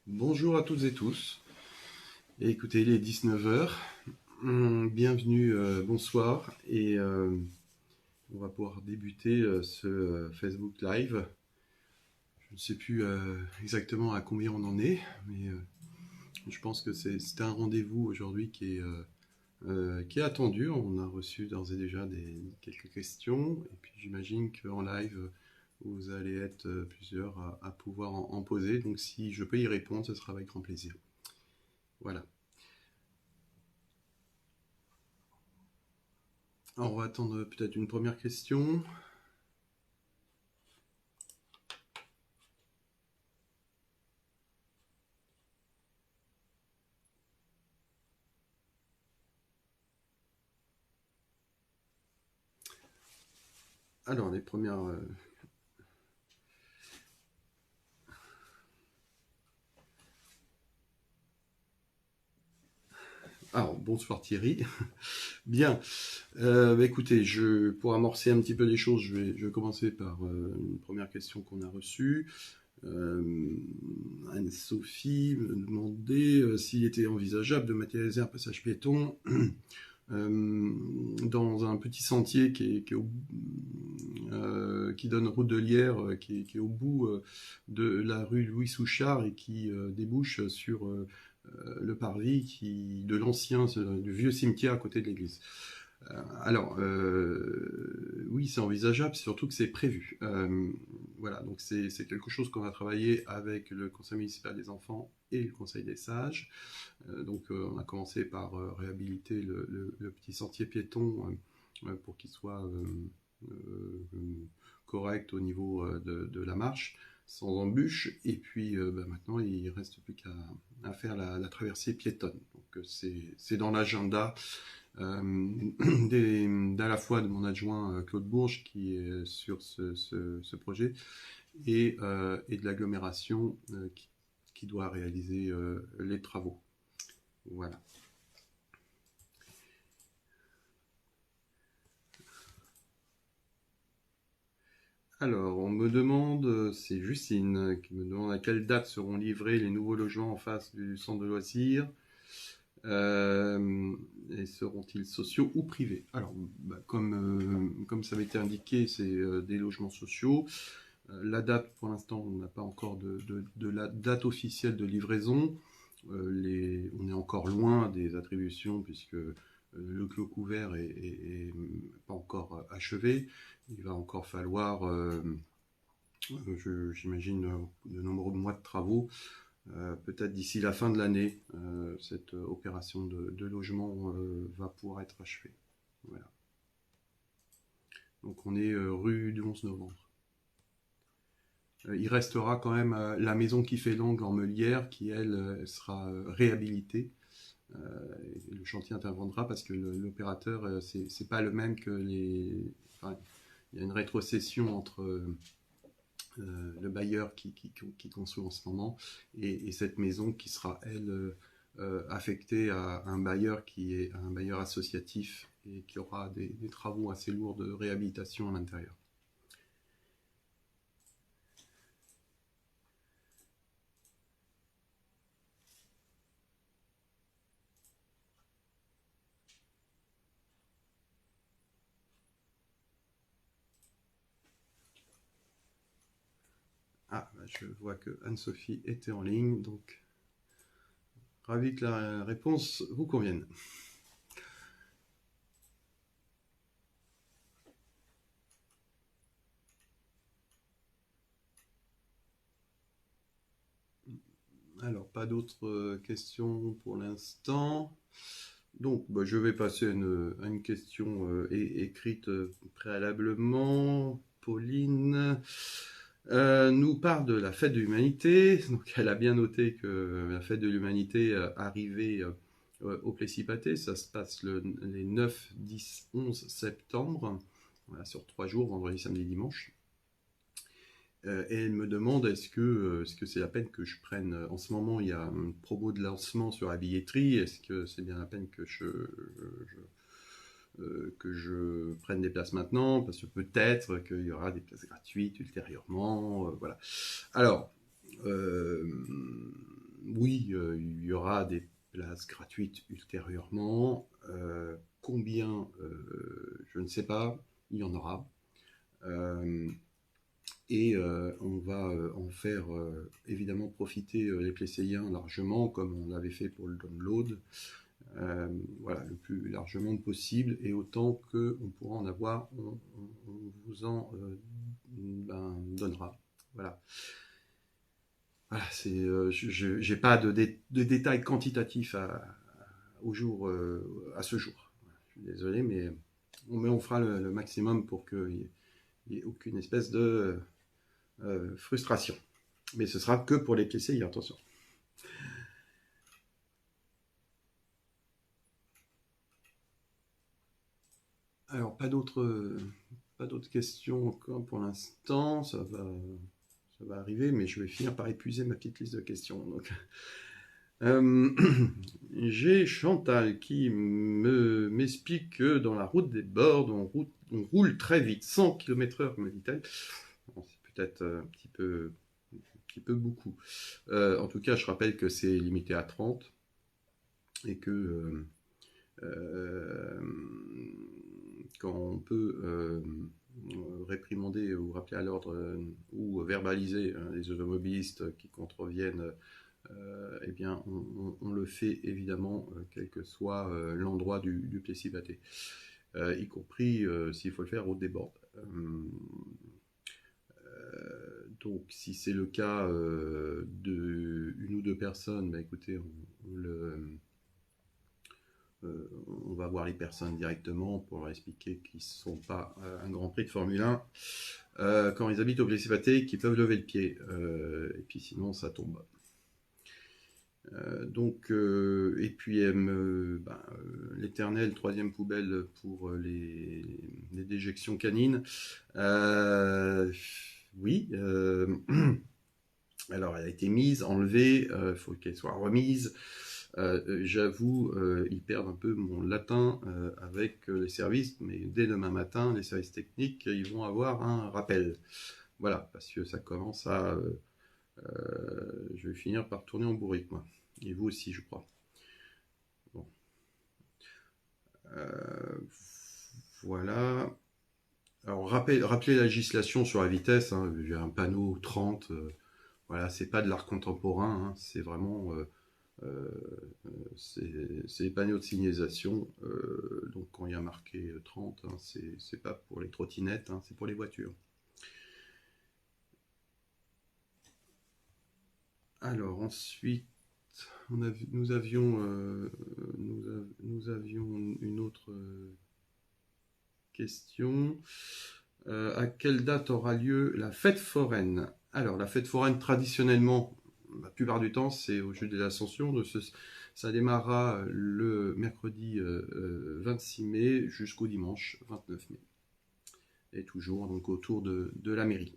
Bonjour à toutes et tous. Et écoutez, il est 19 heures. Bienvenue, bonsoir. On va pouvoir débuter ce Facebook Live. Je ne sais plus exactement à combien on en est, mais je pense que c'est un rendez-vous aujourd'hui qui est attendu. On a reçu d'ores et déjà quelques questions. Et puis j'imagine qu'en live, vous allez être plusieurs à pouvoir en poser. Donc si je peux y répondre, ce sera avec grand plaisir. Voilà. Alors, on va attendre peut-être une première question. Alors, les premières. Alors, bonsoir Thierry. Bien. Écoutez, pour amorcer un petit peu les choses, je vais commencer par une première question qu'on a reçue. Anne-Sophie me demandait s'il était envisageable de matérialiser un passage piéton dans un petit sentier qui donne route de Lierre, qui est au bout de la rue Louis Souchard et qui débouche sur le parvis du vieux cimetière à côté de l'église. Oui, c'est envisageable, surtout que c'est prévu. Voilà, donc c'est quelque chose qu'on va travailler avec le conseil municipal des enfants et le conseil des sages. On a commencé par réhabiliter le petit sentier piéton pour qu'il soit correct au niveau de la marche, sans embûches. Et puis maintenant, il ne reste plus qu'à faire la traversée piétonne. Donc c'est dans l'agenda d'à la fois de mon adjoint Claude Bourges qui est sur ce projet et de l'agglomération qui doit réaliser les travaux. Voilà. Alors, on me demande, c'est Justine qui me demande à quelle date seront livrés les nouveaux logements en face du centre de loisirs. Et seront-ils sociaux ou privés? Alors, comme ça avait été indiqué, c'est des logements sociaux. La date, pour l'instant, on n'a pas encore de la date officielle de livraison. On est encore loin des attributions puisque le clos couvert est pas encore achevé. Il va encore falloir, j'imagine, de nombreux mois de travaux. Peut-être d'ici la fin de l'année, cette opération de logement va pouvoir être achevée. Voilà. Donc on est rue du 11 novembre. Il restera quand même la maison qui fait l'angle en Meulière qui, elle, sera réhabilitée. Le chantier interviendra parce que l'opérateur, c'est pas le même que les. Enfin, il y a une rétrocession entre le bailleur qui construit en ce moment et cette maison qui sera, elle, affectée à un bailleur qui est un bailleur associatif et qui aura des travaux assez lourds de réhabilitation à l'intérieur. Ah, je vois que Anne-Sophie était en ligne, donc ravi que la réponse vous convienne. Alors, pas d'autres questions pour l'instant. Donc, je vais passer à une question écrite préalablement. Pauline nous parle de la fête de l'humanité. Donc, elle a bien noté que la fête de l'humanité arrivait au Plessis-Pathé. Ça se passe les 9, 10, 11 septembre. Voilà, sur 3 jours, vendredi, samedi, dimanche. Et elle me demande est-ce que c'est la peine que je prenne. En ce moment, il y a un promo de lancement sur la billetterie. Est-ce que c'est bien la peine que je prenne des places maintenant? Parce que peut-être qu'il y aura des places gratuites ultérieurement. Voilà. Alors, oui, il y aura des places gratuites ultérieurement. Combien, je ne sais pas, il y en aura. Euh, et on va en faire évidemment profiter les Plesséiens largement, comme on l'avait fait pour le download. Voilà, le plus largement possible, et autant qu'on pourra en avoir, on vous en donnera. Voilà. Voilà, je n'ai pas de détails quantitatifs à ce jour. Je suis désolé, mais on fera le maximum pour qu'il n'y ait aucune espèce de frustration. Mais ce sera que pour les PCI, attention. Alors, pas d'autres questions encore pour l'instant. Ça va arriver, mais je vais finir par épuiser ma petite liste de questions. Donc, euh, j'ai Chantal qui m'explique que dans la route des bords, on roule très vite, 100 km/h, me dit-elle. Bon, c'est peut-être un petit peu beaucoup. En tout cas, je rappelle que c'est limité à 30 et que euh, quand on peut réprimander ou rappeler à l'ordre ou verbaliser les automobilistes qui contreviennent, eh bien, on le fait évidemment, quel que soit l'endroit du Plessis-Batté, y compris s'il faut le faire au débord. Donc, si c'est le cas de une ou deux personnes, bah, écoutez, on va voir les personnes directement pour leur expliquer qu'ils ne sont pas un Grand Prix de Formule 1 quand ils habitent au Plessis-Batté, qu'ils peuvent lever le pied. Et puis sinon, ça tombe. Et puis l'éternelle troisième poubelle pour les déjections canines. Oui. Alors, elle a été mise, enlevée, il faut qu'elle soit remise. J'avoue, ils perdent un peu mon latin avec les services, mais dès demain matin, les services techniques, ils vont avoir un rappel. Voilà, parce que ça commence à... je vais finir par tourner en bourrique, moi. Et vous aussi, je crois. Bon. Voilà. Alors, rappelez la législation sur la vitesse. Hein. J'ai un panneau 30. Voilà, c'est pas de l'art contemporain. Hein. C'est vraiment... c'est les panneaux de signalisation. Donc, quand il y a marqué 30, hein, c'est pas pour les trottinettes, hein, c'est pour les voitures. Alors, ensuite, nous avions une autre question. À quelle date aura lieu la fête foraine? Alors, la fête foraine, traditionnellement, la plupart du temps, c'est au jeu de l'Ascension. Ça démarrera le mercredi 26 mai jusqu'au dimanche 29 mai. Et toujours donc autour de la mairie.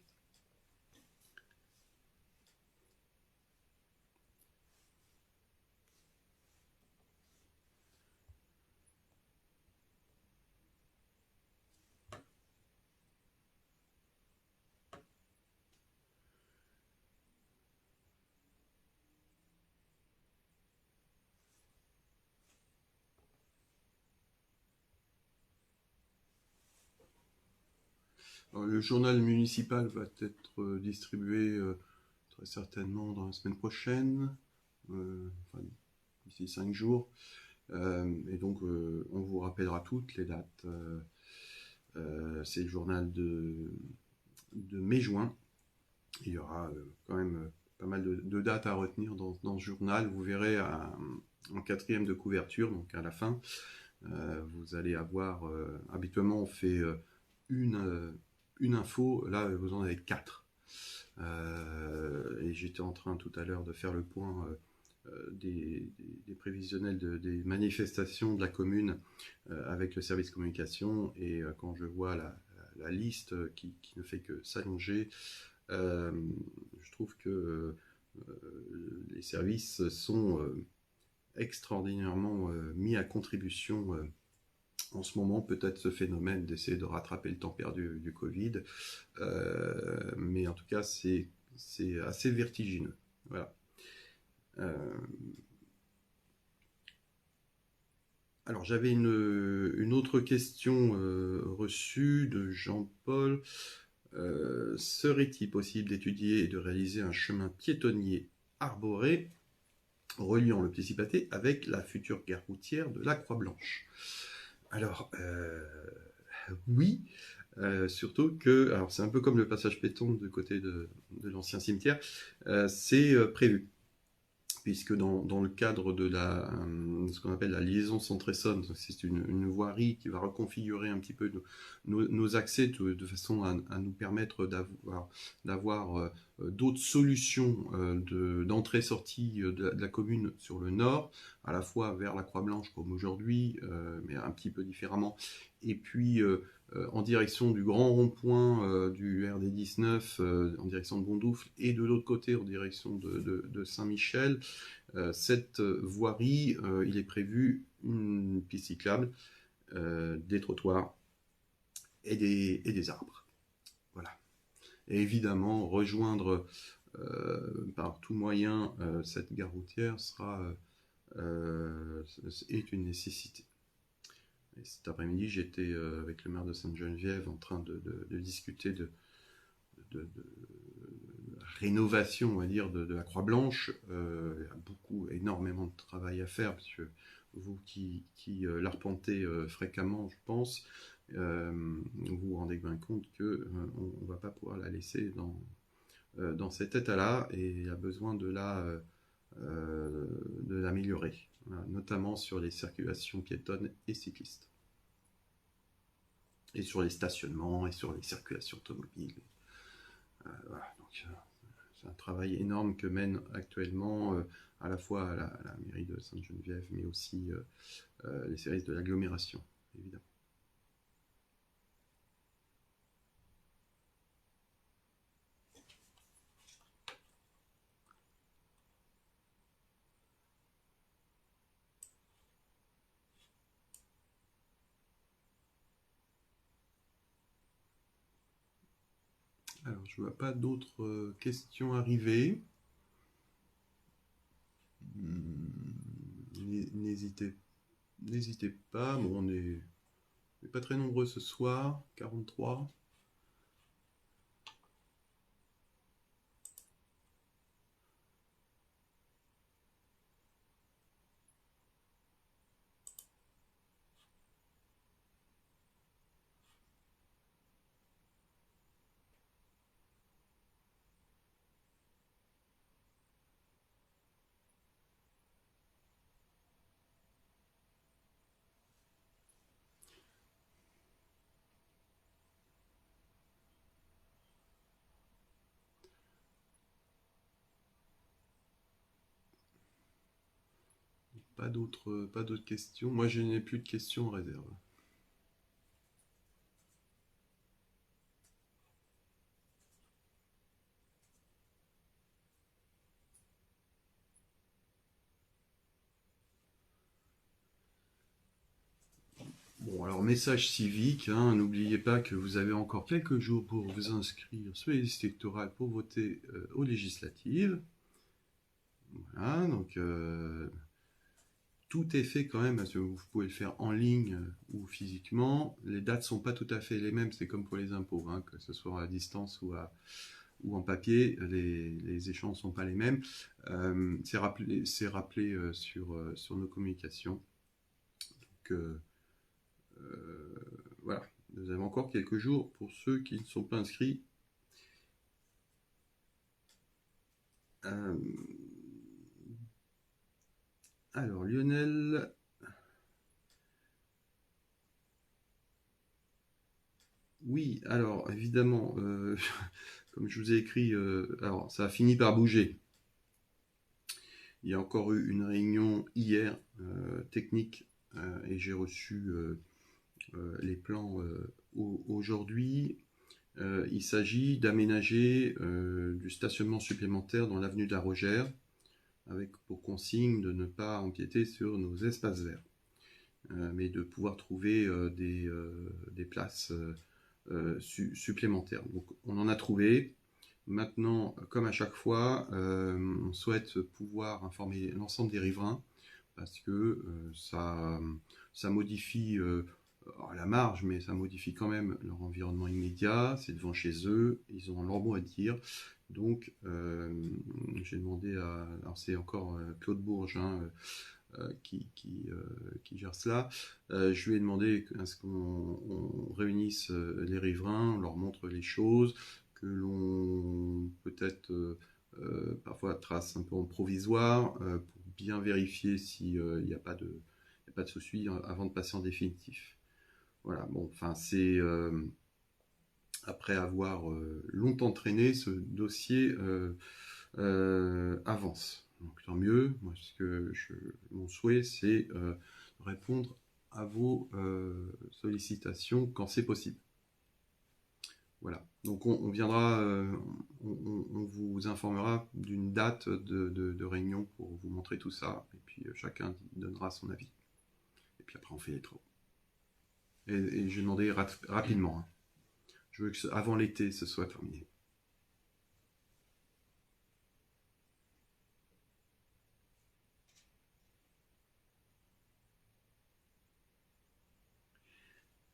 Alors, le journal municipal va être distribué très certainement dans la semaine prochaine, enfin, d'ici 5 jours. Et donc, on vous rappellera toutes les dates. C'est le journal de mai-juin. Il y aura quand même pas mal de dates à retenir dans ce journal. Vous verrez en quatrième de couverture, donc à la fin, vous allez avoir... habituellement, on fait une info. Là, vous en avez 4. Et j'étais en train tout à l'heure de faire le point des prévisionnels des manifestations de la commune avec le service communication, et quand je vois la liste qui ne fait que s'allonger, je trouve que les services sont extraordinairement mis à contribution en ce moment, peut-être ce phénomène d'essayer de rattraper le temps perdu du Covid, mais en tout cas c'est assez vertigineux. Voilà. Euh, alors j'avais une autre question reçue de Jean-Paul. Serait-il possible d'étudier et de réaliser un chemin piétonnier arboré reliant le Plessis-Patay avec la future gare routière de la Croix-Blanche? Alors, oui, surtout que, alors c'est un peu comme le passage piéton du côté de l'ancien cimetière, c'est prévu, puisque dans le cadre de ce qu'on appelle la liaison Centre-Essonne, c'est une voirie qui va reconfigurer un petit peu nos accès de façon à nous permettre d'avoir d'autres solutions d'entrée-sortie de la commune sur le nord, à la fois vers la Croix-Blanche comme aujourd'hui, mais un petit peu différemment, et puis en direction du grand rond-point du RD 19, en direction de Bondoufle, et de l'autre côté en direction de Saint-Michel. Cette voirie, il est prévu une piste cyclable, des trottoirs et des arbres. Voilà. Et évidemment, rejoindre par tout moyen cette gare routière est une nécessité. Et cet après-midi, j'étais avec le maire de Sainte-Geneviève en train de discuter de rénovation, on va dire, de la Croix-Blanche. Il y a énormément de travail à faire, parce que vous qui l'arpentez fréquemment, je pense, vous vous rendez bien compte qu'on ne va pas pouvoir la laisser dans cet état-là, et il y a besoin de l'améliorer, voilà, notamment sur les circulations piétonnes et cyclistes, et sur les stationnements, et sur les circulations automobiles. Voilà, donc, c'est un travail énorme que mène actuellement à la fois la mairie de Sainte-Geneviève, mais aussi les services de l'agglomération, évidemment. Alors, je ne vois pas d'autres questions arriver. N'hésitez pas. Bon, on n'est pas très nombreux ce soir, 43. Pas d'autres questions. Moi, je n'ai plus de questions en réserve. Bon, alors message civique, hein, n'oubliez pas que vous avez encore quelques jours pour vous inscrire sur les listes électorales pour voter aux législatives. Voilà, donc tout est fait quand même, parce que vous pouvez le faire en ligne ou physiquement. Les dates sont pas tout à fait les mêmes, c'est comme pour les impôts, hein, que ce soit à distance ou en papier, les échanges sont pas les mêmes. C'est rappelé sur nos communications. Donc, voilà, nous avons encore quelques jours pour ceux qui ne sont pas inscrits. Alors, Lionel. Oui, alors évidemment, comme je vous ai écrit, alors ça a fini par bouger. Il y a encore eu une réunion hier technique et j'ai reçu les plans aujourd'hui. Il s'agit d'aménager du stationnement supplémentaire dans l'avenue de la Rogère, avec pour consigne de ne pas empiéter sur nos espaces verts, mais de pouvoir trouver des places supplémentaires. Donc on en a trouvé, Maintenant, comme à chaque fois, on souhaite pouvoir informer l'ensemble des riverains parce que ça modifie à la marge, mais ça modifie quand même leur environnement immédiat. C'est devant chez eux, ils ont leur mot à dire. Donc, j'ai demandé à... Alors, c'est encore Claude Bourges qui gère cela. Je lui ai demandé à ce qu'on réunisse les riverains, on leur montre les choses, que l'on peut-être parfois trace un peu en provisoire pour bien vérifier s'il n'y a pas de souci avant de passer en définitif. Voilà, bon, enfin, c'est après avoir longtemps traîné, ce dossier avance. Donc tant mieux. Moi, mon souhait, c'est répondre à vos sollicitations quand c'est possible. Voilà. Donc on viendra, on vous informera d'une date de réunion pour vous montrer tout ça. Et puis chacun donnera son avis. Et puis après on fait les travaux. Et j'ai demandé rapidement. Hein. Je veux que avant l'été, ce soit terminé.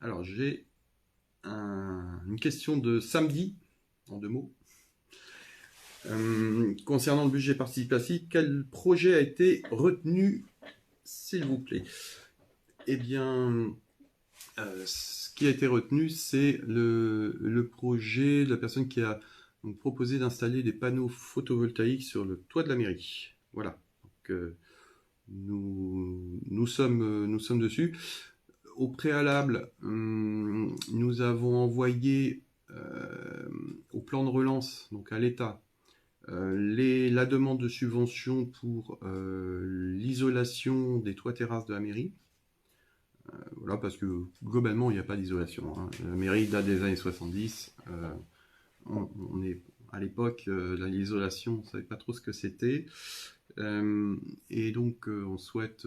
Alors j'ai une question de samedi, en 2 mots. Concernant le budget participatif, quel projet a été retenu, s'il vous plaît? Eh bien, ce qui a été retenu, c'est le projet de la personne qui a donc, proposé d'installer des panneaux photovoltaïques sur le toit de la mairie. Voilà. Donc, nous sommes dessus. Au préalable, nous avons envoyé au plan de relance, donc à l'État, la demande de subvention pour l'isolation des toits terrasses de la mairie. Voilà, parce que globalement, il n'y a pas d'isolation. Hein. La mairie date des années 70. On est à l'époque, l'isolation, on ne savait pas trop ce que c'était. Et donc, on souhaite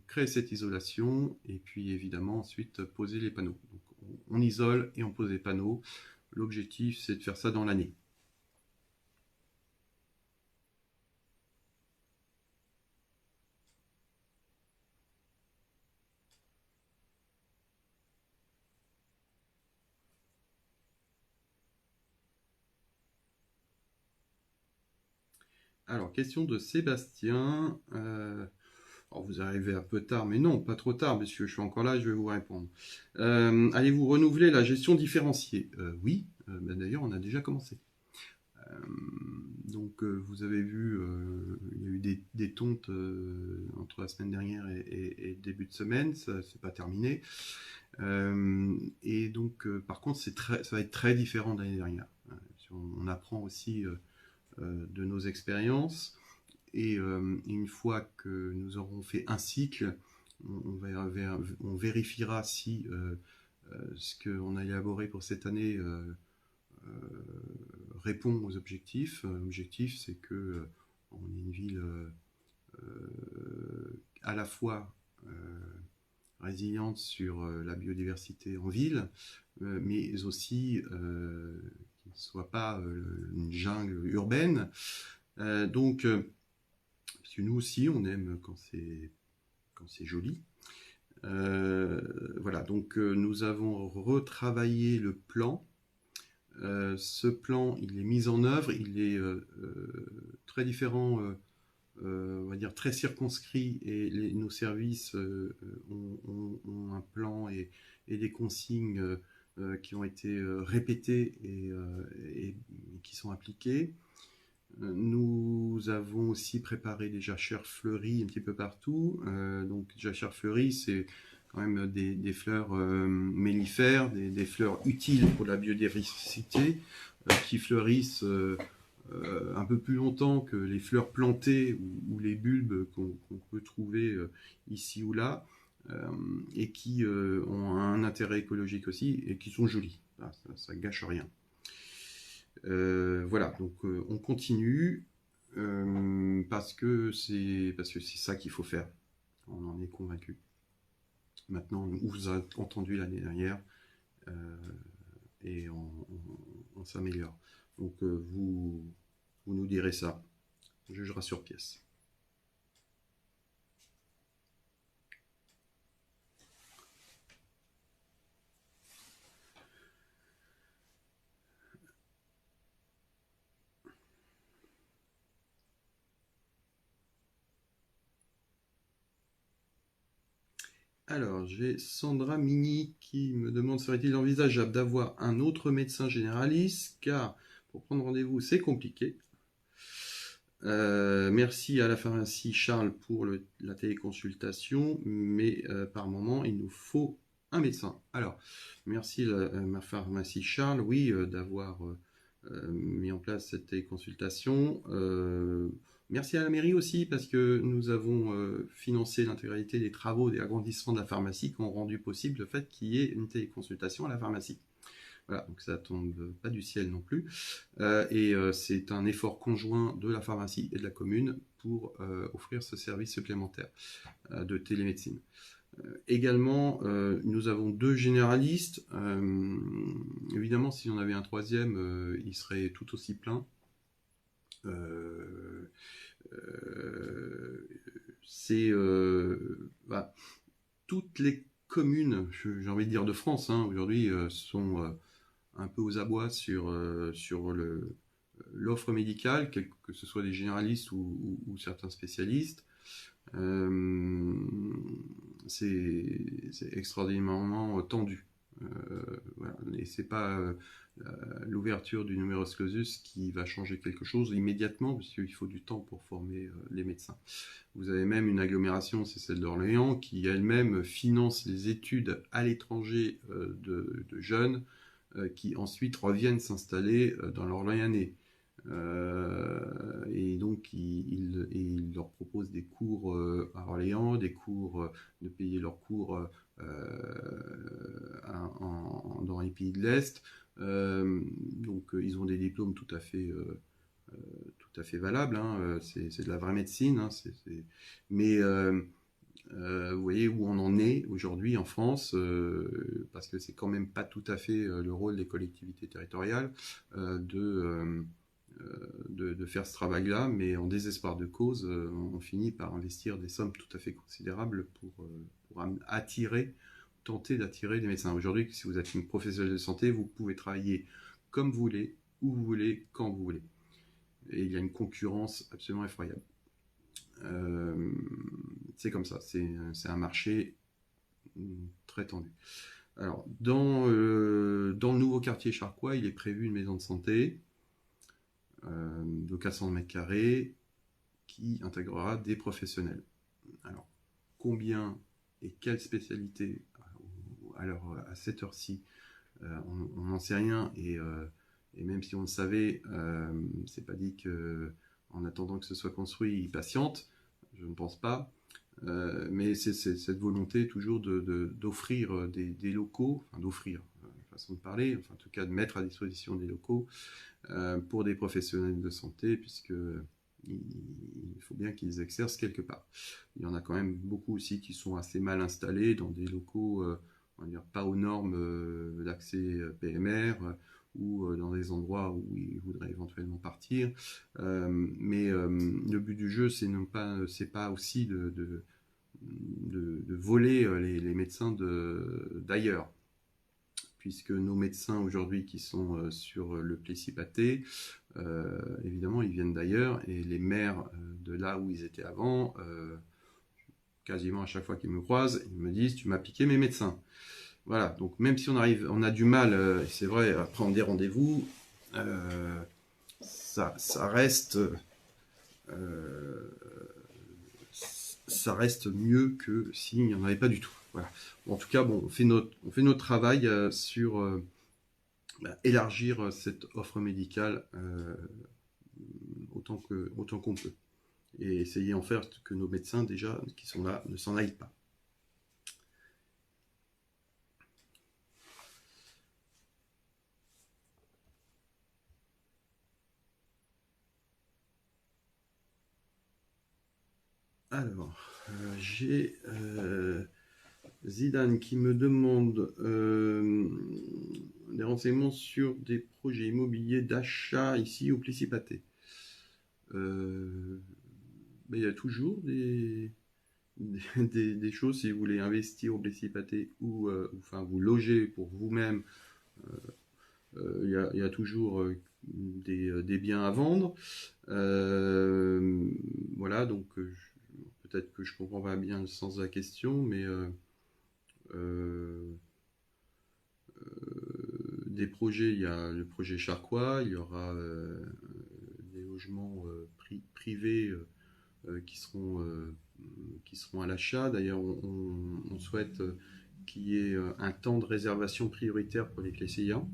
créer cette isolation et puis évidemment ensuite poser les panneaux. Donc, on isole et on pose les panneaux. L'objectif, c'est de faire ça dans l'année. Alors, question de Sébastien. Alors vous arrivez un peu tard, mais non, pas trop tard, monsieur, je suis encore là, je vais vous répondre. Allez-vous renouveler la gestion différenciée? Oui, ben d'ailleurs, on a déjà commencé. Donc, vous avez vu, il y a eu des tontes entre la semaine dernière et début de semaine, ça c'est pas terminé. Et donc, par contre, ça va être très différent de l'année dernière. On apprend aussi de nos expériences. Et une fois que nous aurons fait un cycle, on vérifiera si ce qu'on a élaboré pour cette année répond aux objectifs. L'objectif, c'est que on est une ville à la fois résiliente sur la biodiversité en ville, mais aussi qui ne soit pas une jungle urbaine. Donc, parce que nous aussi, on aime quand c'est joli. Voilà, donc nous avons retravaillé le plan. Ce plan, il est mis en œuvre, il est très différent, on va dire très circonscrit, et nos services ont un plan et des consignes qui ont été répétées et qui sont appliquées. Nous avons aussi préparé des jachères fleuries un petit peu partout. Donc, jachères fleuries, c'est quand même des fleurs mellifères, des fleurs utiles pour la biodiversité, qui fleurissent un peu plus longtemps que les fleurs plantées ou les bulbes qu'on peut trouver ici ou là, et qui ont un intérêt écologique aussi, et qui sont jolies. Ça gâche rien. Voilà, donc on continue parce que c'est ça qu'il faut faire. On en est convaincu. Maintenant, on vous a entendu l'année dernière et on s'améliore. Donc vous nous direz ça. On jugera sur pièce. Alors, j'ai Sandra Mini qui me demande serait-il envisageable d'avoir un autre médecin généraliste car pour prendre rendez-vous c'est compliqué. Merci à la pharmacie Charles pour la téléconsultation, mais par moment il nous faut un médecin. Alors, merci ma pharmacie Charles, oui, d'avoir mis en place cette téléconsultation. Merci à la mairie aussi parce que nous avons financé l'intégralité des travaux des agrandissements de la pharmacie qui ont rendu possible le fait qu'il y ait une téléconsultation à la pharmacie. Voilà, donc ça tombe pas du ciel non plus. C'est un effort conjoint de la pharmacie et de la commune pour offrir ce service supplémentaire de télémédecine. Également, nous avons 2 généralistes. Évidemment, si on avait un troisième, il serait tout aussi plein. Toutes les communes, j'ai envie de dire de France, hein, aujourd'hui, sont un peu aux abois sur l'offre médicale, que ce soit des généralistes ou certains spécialistes. C'est extraordinairement tendu. Voilà. Et c'est pas l'ouverture du numerus clausus qui va changer quelque chose immédiatement, parce qu'il faut du temps pour former les médecins. Vous avez même une agglomération, c'est celle d'Orléans, qui elle-même finance les études à l'étranger de jeunes qui ensuite reviennent s'installer dans l'Orléanais. Et donc, il leur propose des cours à Orléans, des cours, de payer leurs cours dans les pays de l'Est. Donc, ils ont des diplômes tout à fait valables. Hein. C'est de la vraie médecine. Hein. Mais vous voyez où on en est aujourd'hui en France, parce que c'est quand même pas tout à fait le rôle des collectivités territoriales de faire ce travail-là, mais en désespoir de cause, on finit par investir des sommes tout à fait considérables pour tenter d'attirer des médecins. Aujourd'hui, si vous êtes une professionnelle de santé, vous pouvez travailler comme vous voulez, où vous voulez, quand vous voulez. Et il y a une concurrence absolument effroyable. C'est comme ça, c'est un marché très tendu. Alors, dans le nouveau quartier Charcois, il est prévu une maison de santé de 400 mètres carrés qui intégrera des professionnels. Alors, combien et quelle spécialité à cette heure-ci, on n'en sait rien et même si on le savait, c'est pas dit que en attendant que ce soit construit, ils patientent. Je ne pense pas. Mais c'est cette volonté toujours d'offrir des locaux, enfin d'offrir, façon de parler, enfin en tout cas de mettre à disposition des locaux pour des professionnels de santé, puisque il faut bien qu'ils exercent quelque part. Il y en a quand même beaucoup aussi qui sont assez mal installés dans des locaux, on va dire pas aux normes d'accès PMR, ou dans des endroits où ils voudraient éventuellement partir. Mais le but du jeu, c'est pas aussi de voler les médecins d'ailleurs, puisque nos médecins aujourd'hui qui sont sur le Plessis-Pâté, évidemment, ils viennent d'ailleurs, et les maires de là où ils étaient avant, quasiment à chaque fois qu'ils me croisent, ils me disent « tu m'as piqué mes médecins ». Voilà, donc même si on a du mal, c'est vrai, à prendre des rendez-vous, ça reste mieux que s'il n'y en avait pas du tout. Voilà. En tout cas, bon, on fait notre travail sur élargir cette offre médicale autant qu'on peut. Et essayer en faire que nos médecins, déjà, qui sont là, ne s'en aillent pas. Alors, j'ai Zidane qui me demande des renseignements sur des projets immobiliers d'achat ici au Plessis-Pathé. Il y a toujours des choses si vous voulez investir au Plessis-Pathé ou enfin vous loger pour vous-même. Il y a toujours des biens à vendre. Voilà, donc peut-être que je comprends pas bien le sens de la question, mais des projets, il y a le projet Charquois, il y aura des logements privés qui seront à l'achat. D'ailleurs, on souhaite qu'il y ait un temps de réservation prioritaire pour les Plesséiens,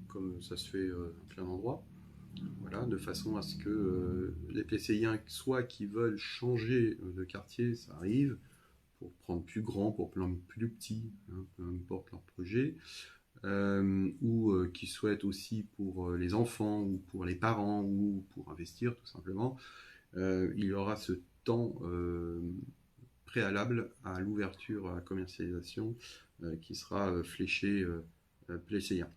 comme ça se fait à plein d'endroits. Voilà, de façon à ce que les Plesséiens, soit qui veulent changer de quartier, ça arrive, pour prendre plus grand, pour prendre plus petit, hein, peu importe leur projet, ou qui souhaitent aussi pour les enfants, ou pour les parents, ou pour investir tout simplement, il y aura ce temps préalable à l'ouverture, à la commercialisation, qui sera fléché Plesséien.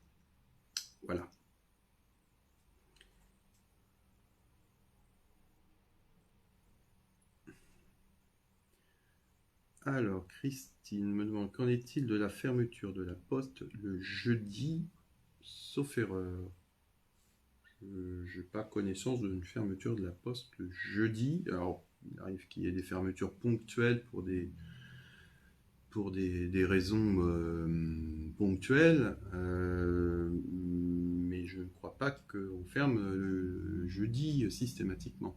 Voilà. Alors, Christine me demande, qu'en est-il de la fermeture de la poste le jeudi, sauf erreur? Je n'ai pas connaissance d'une fermeture de la poste le jeudi. Alors, il arrive qu'il y ait des fermetures ponctuelles pour des raisons ponctuelles, mais je ne crois pas qu'on ferme le jeudi systématiquement.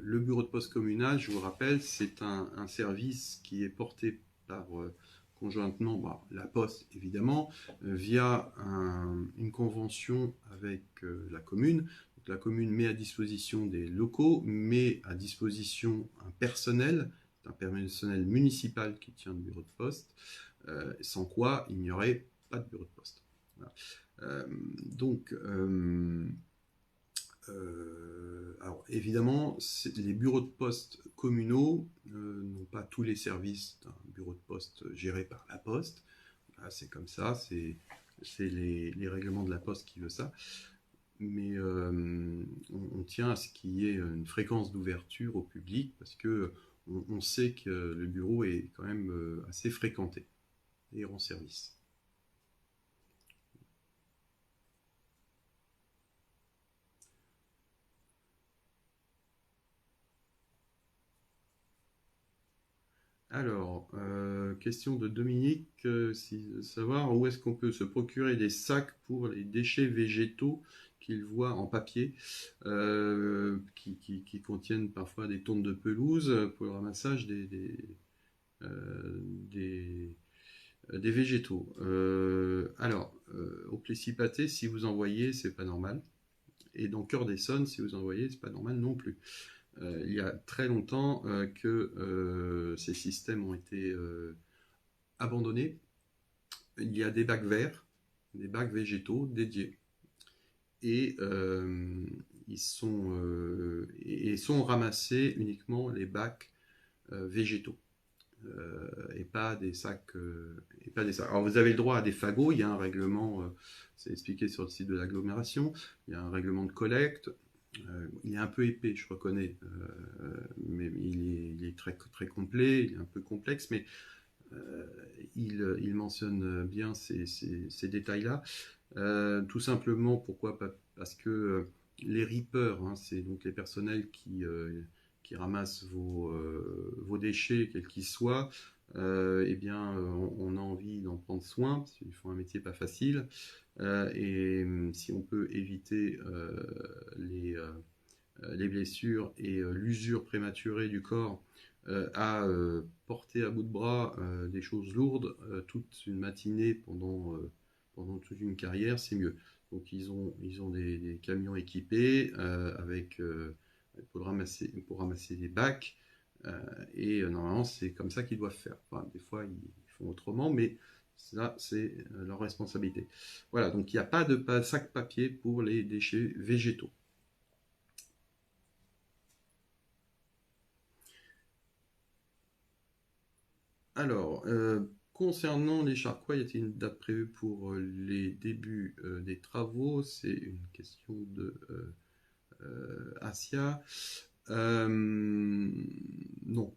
Le bureau de poste communal, je vous rappelle, c'est un service qui est porté par conjointement la Poste, évidemment, via une convention avec la commune. Donc, la commune met à disposition des locaux, met à disposition un personnel municipal qui tient le bureau de poste, sans quoi il n'y aurait pas de bureau de poste. Voilà. Donc, alors évidemment, les bureaux de poste communaux n'ont pas tous les services d'un bureau de poste géré par la Poste. Voilà, c'est comme ça, c'est les règlements de la Poste qui veulent ça. Mais on tient à ce qu'il y ait une fréquence d'ouverture au public parce que on sait que le bureau est quand même assez fréquenté et rend service. Alors, question de Dominique, savoir où est-ce qu'on peut se procurer des sacs pour les déchets végétaux qu'il voit en papier, qui contiennent parfois des tonnes de pelouse pour le ramassage des, des végétaux. Alors, au Plessis-Pathé, si vous envoyez, c'est pas normal. Et dans Cœur d'Essonne, si vous envoyez, c'est pas normal non plus. Il y a très longtemps que ces systèmes ont été abandonnés. Il y a des bacs verts, des bacs végétaux dédiés. Et sont ramassés uniquement les bacs végétaux. Et pas des sacs. Alors vous avez le droit à des fagots, il y a un règlement, c'est expliqué sur le site de l'agglomération, il y a un règlement de collecte. Il est un peu épais, je reconnais, mais il est très, très complet, il est un peu complexe, mais il mentionne bien ces détails-là. Tout simplement, pourquoi pas? Parce que les reapers, hein, c'est donc les personnels qui ramassent vos déchets, quels qu'ils soient, eh bien, on a envie d'en prendre soin, parce qu'ils font un métier pas facile. Et si on peut éviter les blessures et l'usure prématurée du corps à porter à bout de bras des choses lourdes toute une matinée pendant toute une carrière, c'est mieux. Donc ils ont des camions équipés pour ramasser des bacs et normalement c'est comme ça qu'ils doivent faire. Enfin, des fois ils font autrement, mais ça c'est leur responsabilité. Voilà, donc il n'y a pas de sac papier pour les déchets végétaux. Alors, concernant les Charquois, y a-t-il une date prévue pour les débuts des travaux? C'est une question de Asia. Non.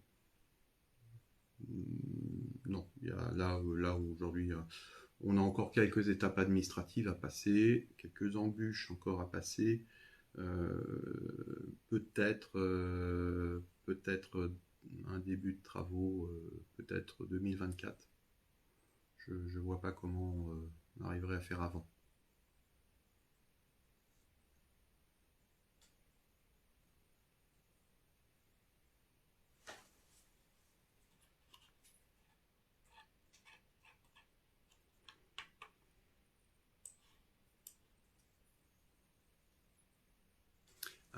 Non, il y a là aujourd'hui, on a encore quelques étapes administratives à passer, quelques embûches encore à passer. Peut-être un début de travaux, peut-être 2024. Je ne vois pas comment on arriverait à faire avant.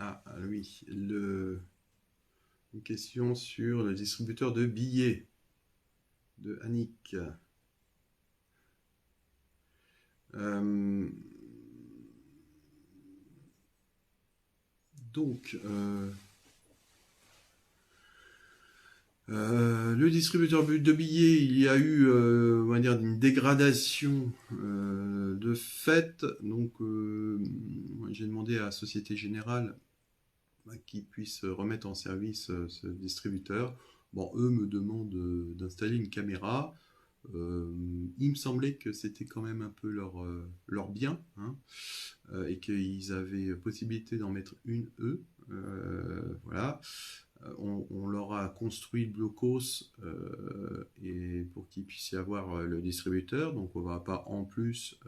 Ah oui, une question sur le distributeur de billets de Annick. Euh, donc, le distributeur de billets, il y a eu, on va dire, une dégradation de fait. Donc, j'ai demandé à la Société Générale qu'ils puissent remettre en service ce distributeur. Bon, eux me demandent d'installer une caméra. Euh, il me semblait que c'était quand même un peu leur bien, hein, et qu'ils avaient possibilité d'en mettre une, eux. Voilà. On leur a construit le blocos et pour qu'ils puissent y avoir le distributeur. Donc on va pas en plus.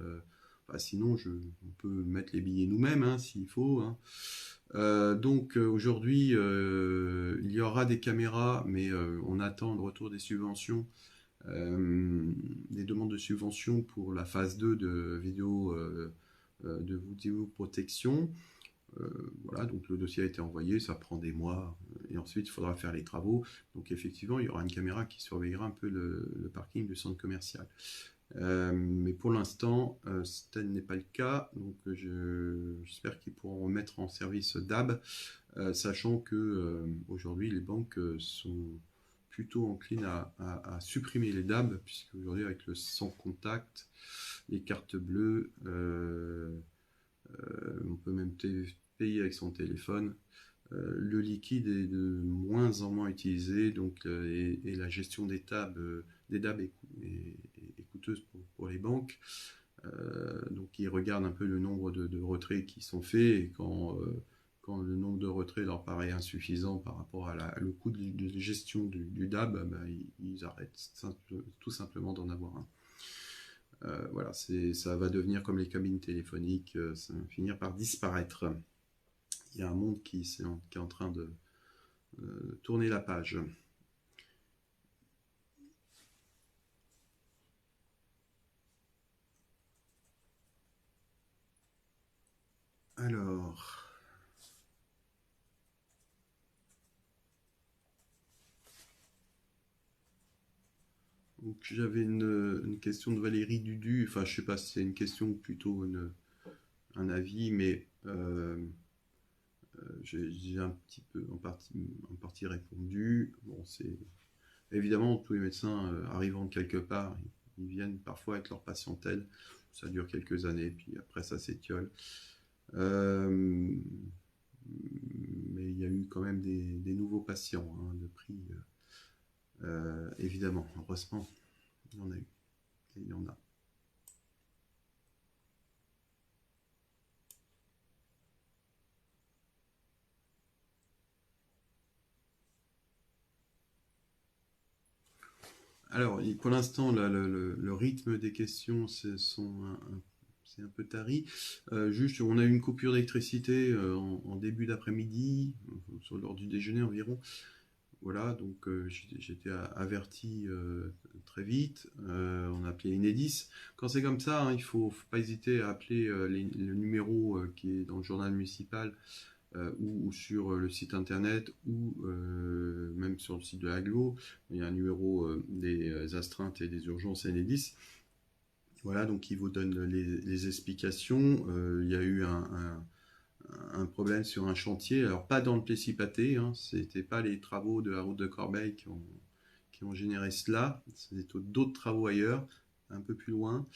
Sinon, on peut mettre les billets nous-mêmes hein, s'il faut. Hein. Donc aujourd'hui, il y aura des caméras, mais on attend le retour des subventions, des demandes de subventions pour la phase 2 de vidéo protection. Voilà, donc le dossier a été envoyé, ça prend des mois, et ensuite il faudra faire les travaux. Donc effectivement, il y aura une caméra qui surveillera un peu le parking du centre commercial. Mais pour l'instant, tel n'est pas le cas, donc j'espère qu'ils pourront mettre en service DAB, sachant que aujourd'hui les banques sont plutôt enclines à supprimer les DAB, puisque aujourd'hui avec le sans contact, les cartes bleues, on peut même payer avec son téléphone. Le liquide est de moins en moins utilisé, donc, et la gestion des DAB est coûteuse pour les banques. Donc ils regardent un peu le nombre de retraits qui sont faits, et quand le nombre de retraits leur paraît insuffisant par rapport le coût de gestion du DAB, ils arrêtent tout simplement d'en avoir un. Voilà, ça va devenir comme les cabines téléphoniques, ça va finir par disparaître. Il y a un monde qui est en train de tourner la page. Alors, donc j'avais une question de Valérie Dudu, enfin je sais pas si c'est une question ou plutôt un avis, mais j'ai un petit peu en partie répondu. Bon, c'est évidemment tous les médecins arrivant de quelque part, ils viennent parfois avec leur patientèle. Ça dure quelques années, puis après ça s'étiole. Euh, mais il y a eu quand même des nouveaux patients hein, de prix, évidemment. Heureusement, il y en a eu. Et il y en a. Alors, pour l'instant, le rythme des questions, c'est un peu tari. Juste, on a eu une coupure d'électricité en début d'après-midi, lors du déjeuner environ. Voilà, donc j'ai été averti très vite. On a appelé Enedis. Quand c'est comme ça, hein, il faut pas hésiter à appeler le numéro qui est dans le journal municipal ou sur le site internet ou même sur le site de l'aglo. Il y a un numéro des astreintes et des urgences Enedis. Voilà, donc il vous donne les explications. Il y a eu un problème sur un chantier, alors pas dans le Plessis-Pâté, hein, c'était pas les travaux de la route de Corbeil qui ont généré cela. C'est d'autres travaux ailleurs, un peu plus loin.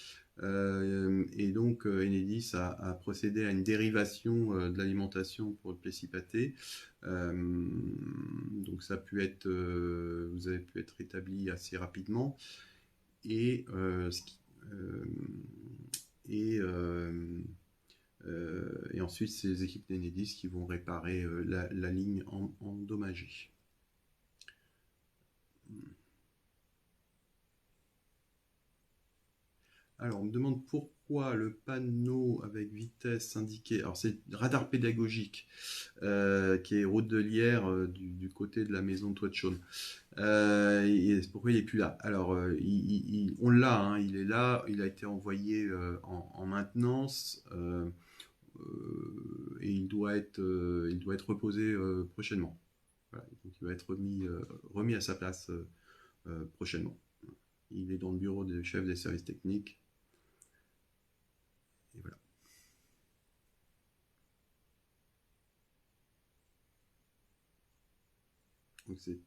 Et donc Enedis a procédé à une dérivation de l'alimentation pour le Plessis pâté. Donc ça a pu être, vous avez pu être établi assez rapidement. Et, euh, et, euh, et ensuite, c'est les équipes d'Enedis qui vont réparer la ligne endommagée. Alors, on me demande pourquoi le panneau avec vitesse indiquée. Alors, c'est radar pédagogique qui est route de Lierre du côté de la maison de Toit de Chaume. Pourquoi il n'est plus là? Alors, on l'a, hein, il est là, il a été envoyé en maintenance et il doit être reposé prochainement. Voilà, donc il va être remis à sa place prochainement. Il est dans le bureau des chefs des services techniques. Et voilà. Donc c'est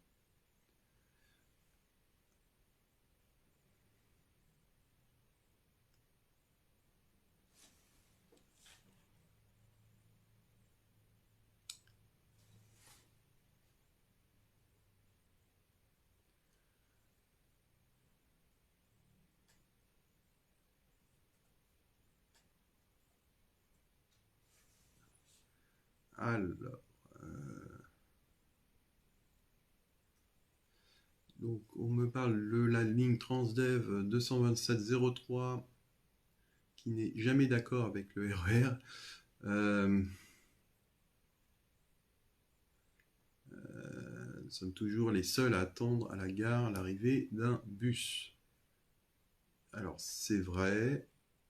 alors. Donc on me parle de la ligne Transdev 22703 qui n'est jamais d'accord avec le RER. Nous sommes toujours les seuls à attendre à la gare l'arrivée d'un bus. Alors c'est vrai,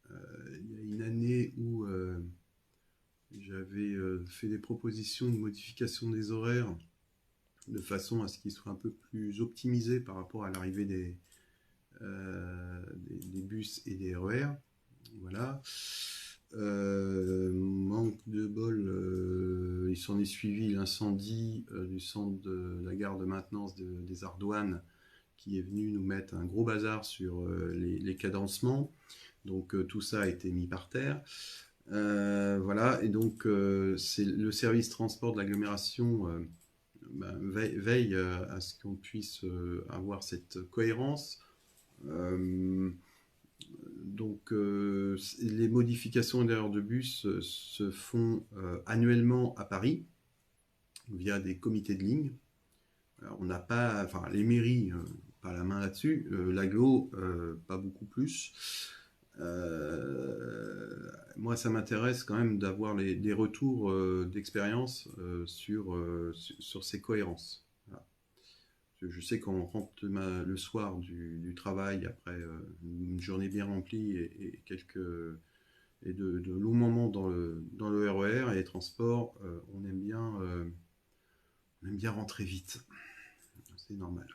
il y a une année où j'avais fait des propositions de modification des horaires de façon à ce qu'ils soient un peu plus optimisés par rapport à l'arrivée des bus et des RER. Voilà. Manque de bol, il s'en est suivi l'incendie du centre de la gare de maintenance des Ardoines qui est venu nous mettre un gros bazar sur les cadencements. Donc tout ça a été mis par terre. Voilà, et donc c'est le service transport de l'agglomération veille à ce qu'on puisse avoir cette cohérence. Donc les modifications d'heures de bus se font annuellement à Paris via des comités de ligne. Alors, on n'a pas, enfin les mairies, pas la main là-dessus, l'agglo, pas beaucoup plus. Moi, ça m'intéresse quand même d'avoir des retours d'expérience sur ces cohérences. Voilà. Je sais qu'on rentre le soir du travail après une journée bien remplie et de longs moments dans le RER et les transports, on aime bien rentrer vite. C'est normal.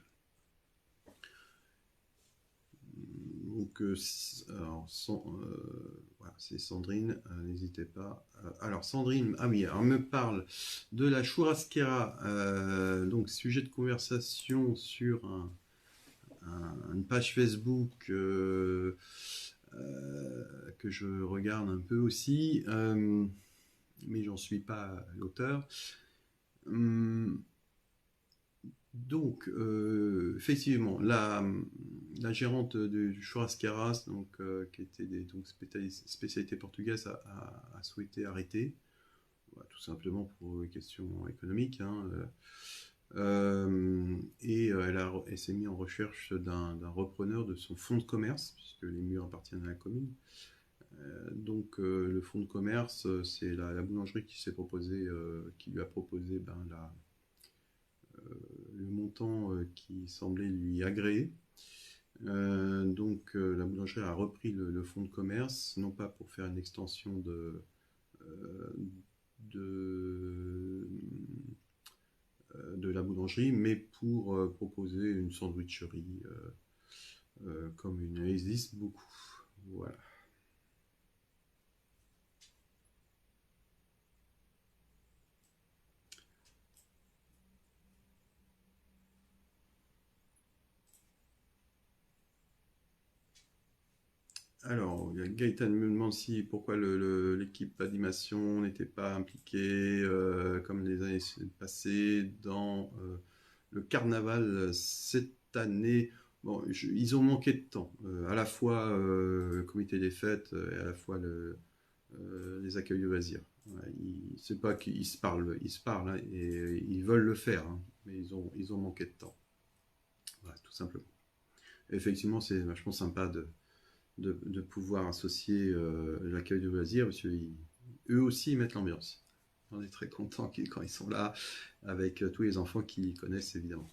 Donc, alors, voilà, c'est Sandrine, n'hésitez pas. Alors, Sandrine, ah oui, alors, me parle de la churrasquera, donc sujet de conversation sur une page Facebook que je regarde un peu aussi, mais j'en suis pas l'auteur. Donc, effectivement, la gérante du Churrasqueras, donc, qui était donc spécialité portugaise, a souhaité arrêter, tout simplement pour des questions économiques. Hein, et elle s'est mise en recherche d'un repreneur de son fonds de commerce, puisque les murs appartiennent à la commune. Donc, le fonds de commerce, c'est la boulangerie qui lui a proposé le montant qui semblait lui agréer. Donc la boulangerie a repris le fonds de commerce, non pas pour faire une extension de la boulangerie, mais pour proposer une sandwicherie comme il existe beaucoup. Voilà. Alors, Gaëtan me demande si pourquoi l'équipe d'animation n'était pas impliquée, comme les années passées, dans le carnaval cette année. Bon, ils ont manqué de temps, à la fois le comité des fêtes et à la fois les accueils de loisirs. Ouais, c'est pas qu'ils se parlent hein, et ils veulent le faire, hein, mais ils ont manqué de temps. Voilà, tout simplement. Et effectivement, c'est vachement sympa de pouvoir associer l'accueil de loisirs, parce qu'eux aussi ils mettent l'ambiance. On est très contents quand ils sont là, avec tous les enfants qui connaissent évidemment.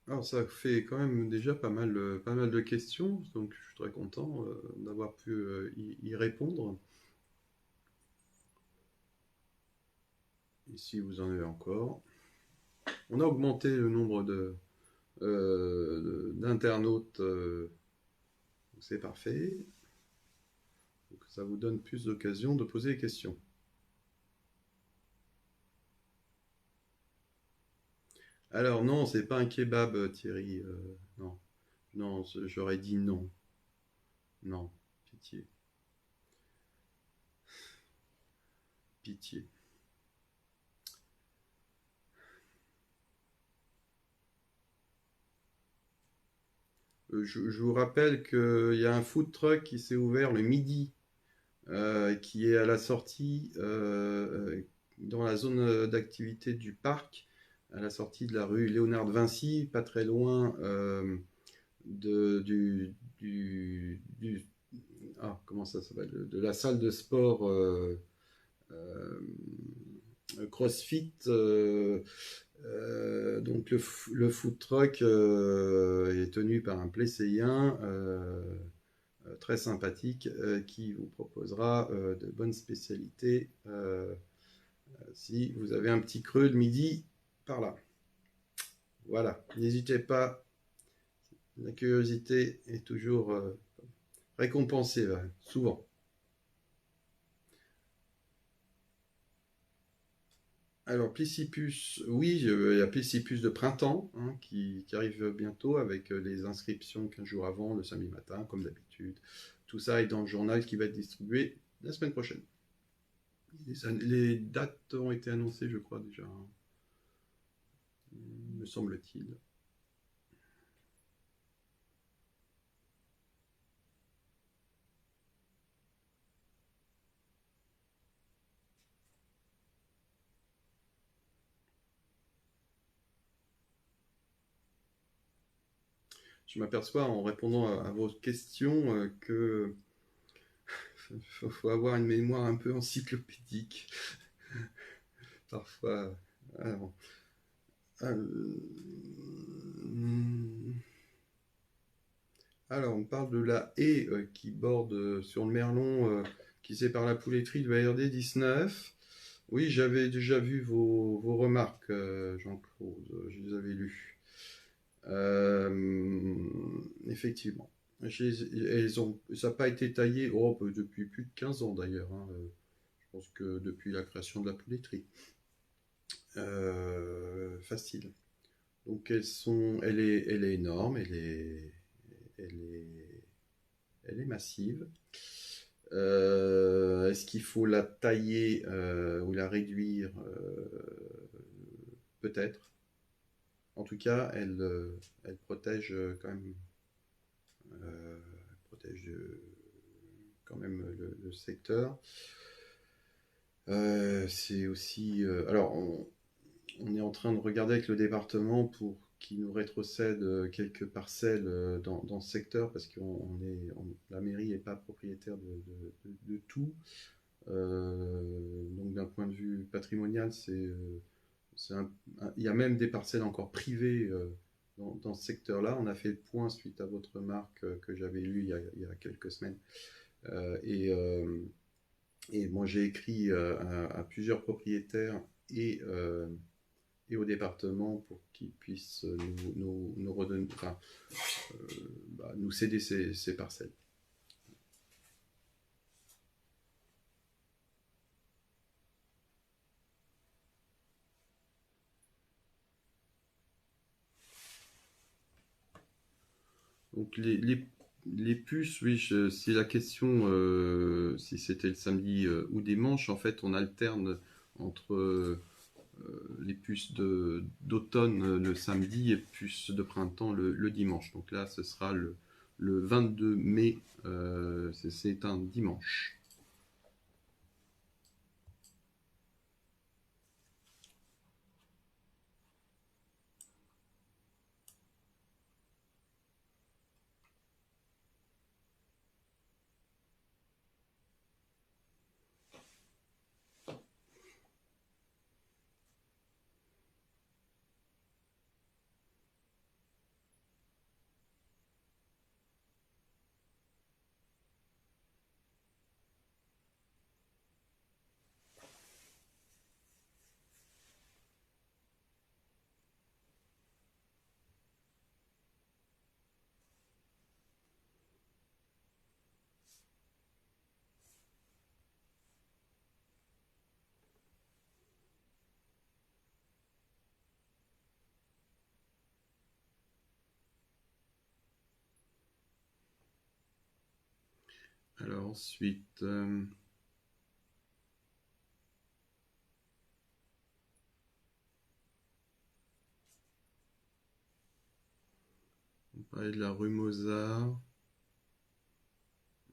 Alors ça fait quand même déjà pas mal de questions, donc je suis très content d'avoir pu y répondre. Ici vous en avez encore. On a augmenté le nombre d'internautes, c'est parfait. Donc ça vous donne plus d'occasion de poser des questions. Alors non, c'est pas un kebab, Thierry. Non, non, j'aurais dit non. Non, pitié, pitié. Je vous rappelle qu'il y a un food truck qui s'est ouvert le midi, qui est à la sortie dans la zone d'activité du parc, à la sortie de la rue Léonard de Vinci, pas très loin de, comment ça s'appelle, de la salle de sport euh, CrossFit. Donc le food truck est tenu par un Plesséien très sympathique qui vous proposera de bonnes spécialités si vous avez un petit creux de midi par là. Voilà, n'hésitez pas, la curiosité est toujours récompensée, souvent. Alors, Plicipus, oui, il y a Plicipus de printemps hein, qui arrive bientôt avec les inscriptions 15 jours avant, le samedi matin, comme d'habitude. Tout ça est dans le journal qui va être distribué la semaine prochaine. Les dates ont été annoncées, je crois, déjà, hein, me semble-t-il. Je m'aperçois en répondant à vos questions que faut avoir une mémoire un peu encyclopédique parfois. Alors, euh, Alors, on parle de la haie qui borde sur le Merlon, qui sépare la pouletterie de la RD 19. Oui, j'avais déjà vu vos remarques, Jean-Claude, je les avais lues. Effectivement. Ça n'a pas été taillé depuis plus de 15 ans d'ailleurs, hein, je pense que depuis la création de la pouletterie. Facile. Donc elle est énorme, elle est, elle est massive. Est-ce qu'il faut la tailler ou la réduire peut-être. En tout cas, elle protège quand même, protège quand même le secteur. C'est aussi. Alors, on est en train de regarder avec le département pour qu'il nous rétrocède quelques parcelles dans ce secteur parce que la mairie n'est pas propriétaire de tout. Donc d'un point de vue patrimonial, il y a même des parcelles encore privées dans ce secteur-là. On a fait le point suite à votre remarque que j'avais lue il y a quelques semaines Et moi, j'ai écrit à plusieurs propriétaires et au département pour qu'ils puissent nous redonner, enfin, nous céder ces parcelles. Donc les puces, oui, si la question, si c'était le samedi ou dimanche, en fait, on alterne entre les puces d'automne le samedi et puces de printemps le dimanche. Donc là, ce sera le 22 mai, c'est un dimanche. Alors ensuite, on parlait de la rue Mozart.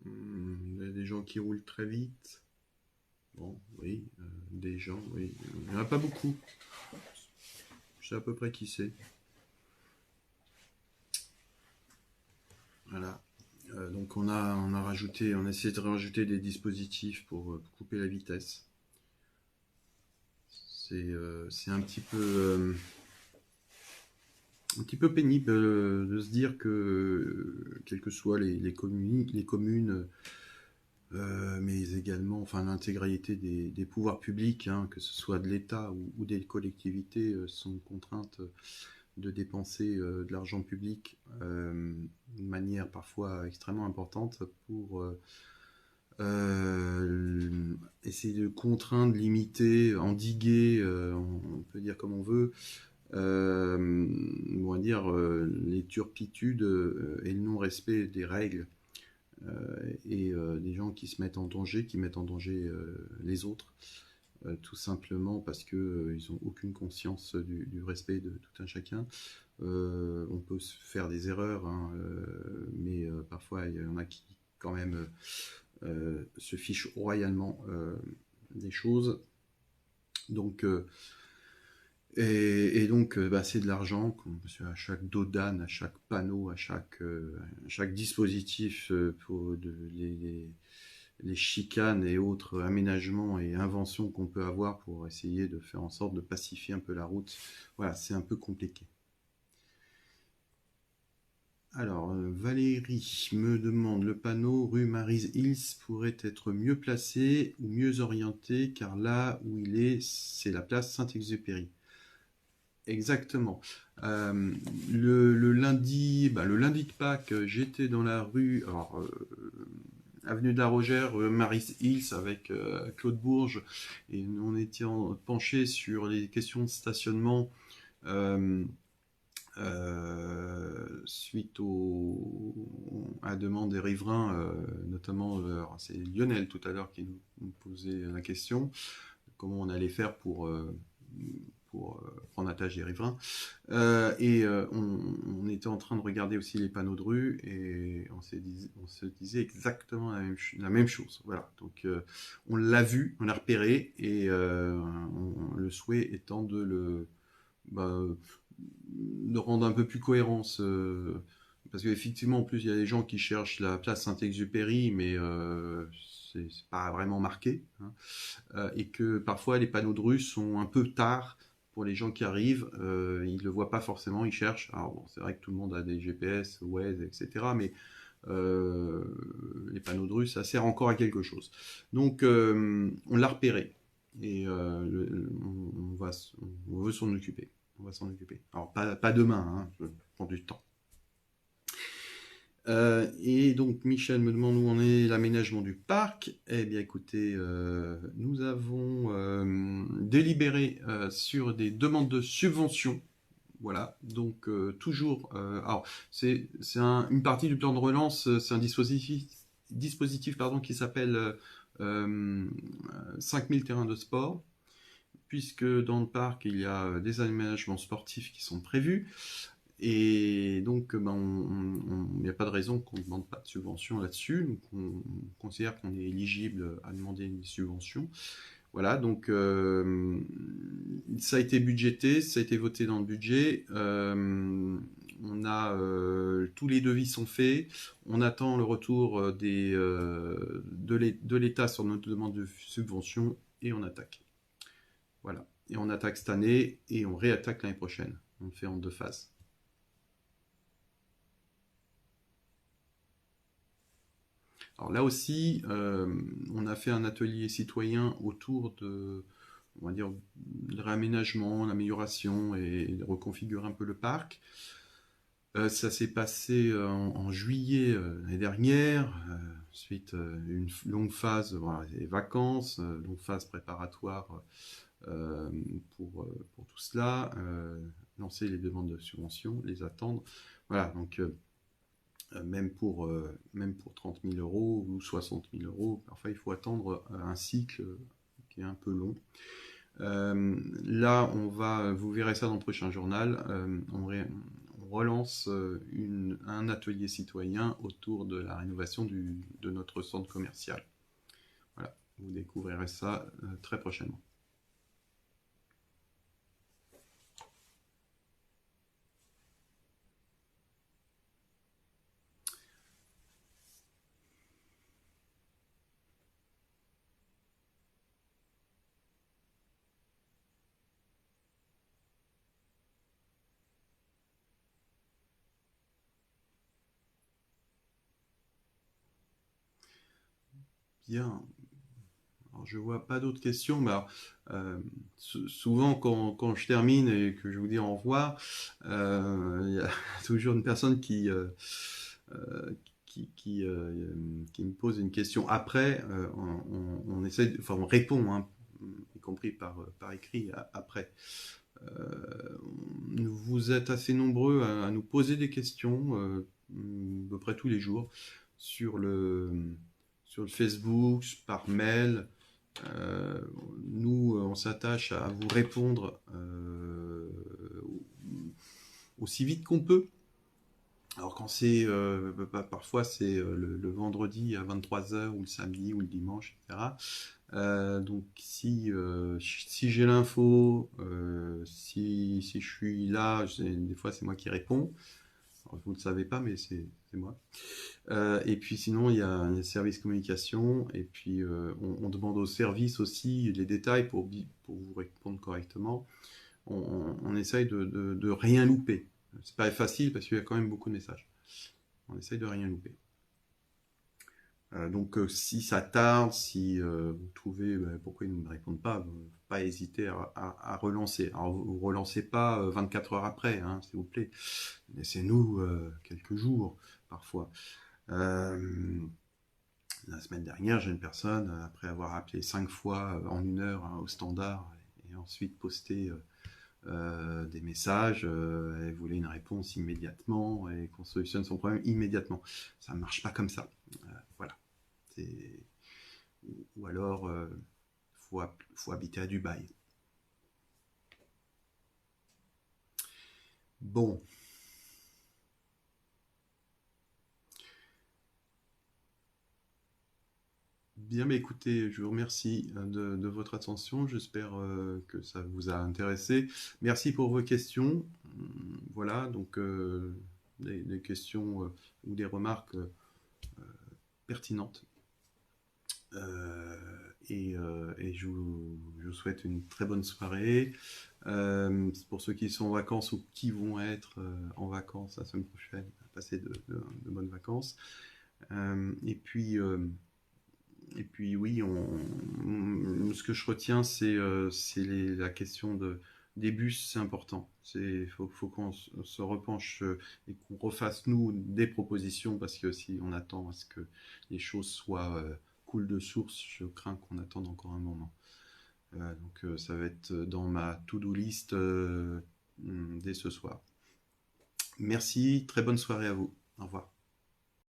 Il y a des gens qui roulent très vite. Bon, oui, des gens, oui. Il n'y en a pas beaucoup. Je sais à peu près qui c'est. Voilà. Donc on a rajouté, on a essayé de rajouter des dispositifs pour couper la vitesse. C'est un petit peu pénible de se dire que, quelles que soient les communes, mais également, enfin, l'intégralité des pouvoirs publics, hein, que ce soit de l'État ou des collectivités, sont contraintes de dépenser de l'argent public de manière parfois extrêmement importante pour essayer de contraindre, limiter, endiguer, on peut dire comme on veut, on va dire les turpitudes et le non-respect des règles et des gens qui se mettent en danger, qui mettent en danger les autres, tout simplement parce que ils n'ont aucune conscience du respect de tout un chacun. On peut se faire des erreurs, hein, mais parfois il y en a qui quand même se fichent royalement des choses. Donc et donc, c'est de l'argent, à chaque dos d'âne, à chaque panneau, à chaque dispositif pour les chicanes et autres aménagements et inventions qu'on peut avoir pour essayer de faire en sorte de pacifier un peu la route. Voilà, c'est un peu compliqué. Alors, Valérie me demande, le panneau rue Mary's Hills pourrait être mieux placé ou mieux orienté, car là où il est, c'est la place Saint-Exupéry. Exactement. Le lundi de Pâques, j'étais dans la rue, alors, avenue de la Rogère, Mary's Hills avec Claude Bourges, et on était penchés sur les questions de stationnement euh, suite à la demande des riverains, notamment, c'est Lionel tout à l'heure qui nous posait la question, comment on allait faire pour prendre la tâche des riverains. On était en train de regarder aussi les panneaux de rue et on se disait exactement la même chose. Voilà. Donc on l'a vu, on l'a repéré et le souhait étant bah, de rendre un peu plus cohérence. Parce qu'effectivement, en plus, il y a des gens qui cherchent la place Saint-Exupéry, mais c'est pas vraiment marqué, hein. Et que parfois les panneaux de rue sont un peu tard pour les gens qui arrivent, ils ne le voient pas forcément, ils cherchent. Alors bon, c'est vrai que tout le monde a des GPS, Waze, etc. Mais les panneaux de rue, ça sert encore à quelque chose. Donc, on l'a repéré et on veut s'en occuper. On va s'en occuper. Alors, pas demain, hein, ça prend du temps. Et donc Michel me demande où en est l'aménagement du parc. Eh bien écoutez, nous avons délibéré sur des demandes de subventions. Voilà, donc toujours. Alors c'est une partie du plan de relance, c'est un dispositif pardon, qui s'appelle 5000 terrains de sport, puisque dans le parc il y a des aménagements sportifs qui sont prévus. Et donc, il n'y a pas de raison qu'on ne demande pas de subvention là-dessus. Donc, on considère qu'on est éligible à demander une subvention. Voilà, donc ça a été budgété, ça a été voté dans le budget. Tous les devis sont faits. On attend le retour de l'État sur notre demande de subvention et on attaque. Voilà, et on attaque cette année et on réattaque l'année prochaine. On le fait en 2 phases. Alors là aussi, on a fait un atelier citoyen autour on va dire, le réaménagement, l'amélioration et de reconfigurer un peu le parc. Ça s'est passé en juillet l'année dernière, suite une longue phase, voilà, les vacances, longue phase préparatoire pour tout cela, lancer les demandes de subventions, les attendre. Voilà, donc même pour 30 000 euros ou 60 000 euros, parfois il faut attendre un cycle qui est un peu long. Là, vous verrez ça dans le prochain journal, on relance un atelier citoyen autour de la rénovation de notre centre commercial. Voilà, vous découvrirez ça très prochainement. Bien. Alors, je vois pas d'autres questions, mais alors, souvent quand je termine et que je vous dis au revoir, il y a toujours une personne qui me pose une question. Après, on essaie, enfin on répond, hein, y compris par écrit après. Vous êtes assez nombreux à nous poser des questions à peu près tous les jours sur le Facebook, par mail. Nous, on s'attache à vous répondre aussi vite qu'on peut. Alors quand parfois c'est le vendredi à 23h ou le samedi ou le dimanche, etc. Donc si j'ai l'info, si je suis là, des fois c'est moi qui réponds. Alors, vous ne le savez pas, mais c'est moi. Et puis sinon, il y a un service communication, et puis on demande au service aussi les détails pour vous répondre correctement. On essaye de rien louper. C'est pas facile parce qu'il y a quand même beaucoup de messages. On essaye de rien louper. Donc si ça tarde, si vous trouvez pourquoi ils ne me répondent pas, pas hésiter à relancer. Alors vous relancez pas 24 heures après, hein, s'il vous plaît. Laissez-nous quelques jours parfois. La semaine dernière, j'ai une personne, après avoir appelé 5 fois en 1 heure au standard et ensuite posté des messages, elle voulait une réponse immédiatement et qu'on solutionne son problème immédiatement. Ça ne marche pas comme ça. Voilà. Ou alors, faut habiter à Dubaï. Bon. Bien, mais écoutez, je vous remercie de votre attention. J'espère que ça vous a intéressé. Merci pour vos questions. Voilà, donc des questions ou des remarques pertinentes. Et je vous souhaite une très bonne soirée. Pour ceux qui sont en vacances ou qui vont être en vacances la semaine prochaine, passez de bonnes vacances. Et puis, oui, ce que je retiens, c'est la question des bus, c'est important. Faut qu'on se repenche et qu'on refasse, nous, des propositions, parce que si on attend à ce que les choses soient coulent de source, je crains qu'on attende encore un moment. Donc ça va être dans ma to-do list dès ce soir. Merci, très bonne soirée à vous. Au revoir.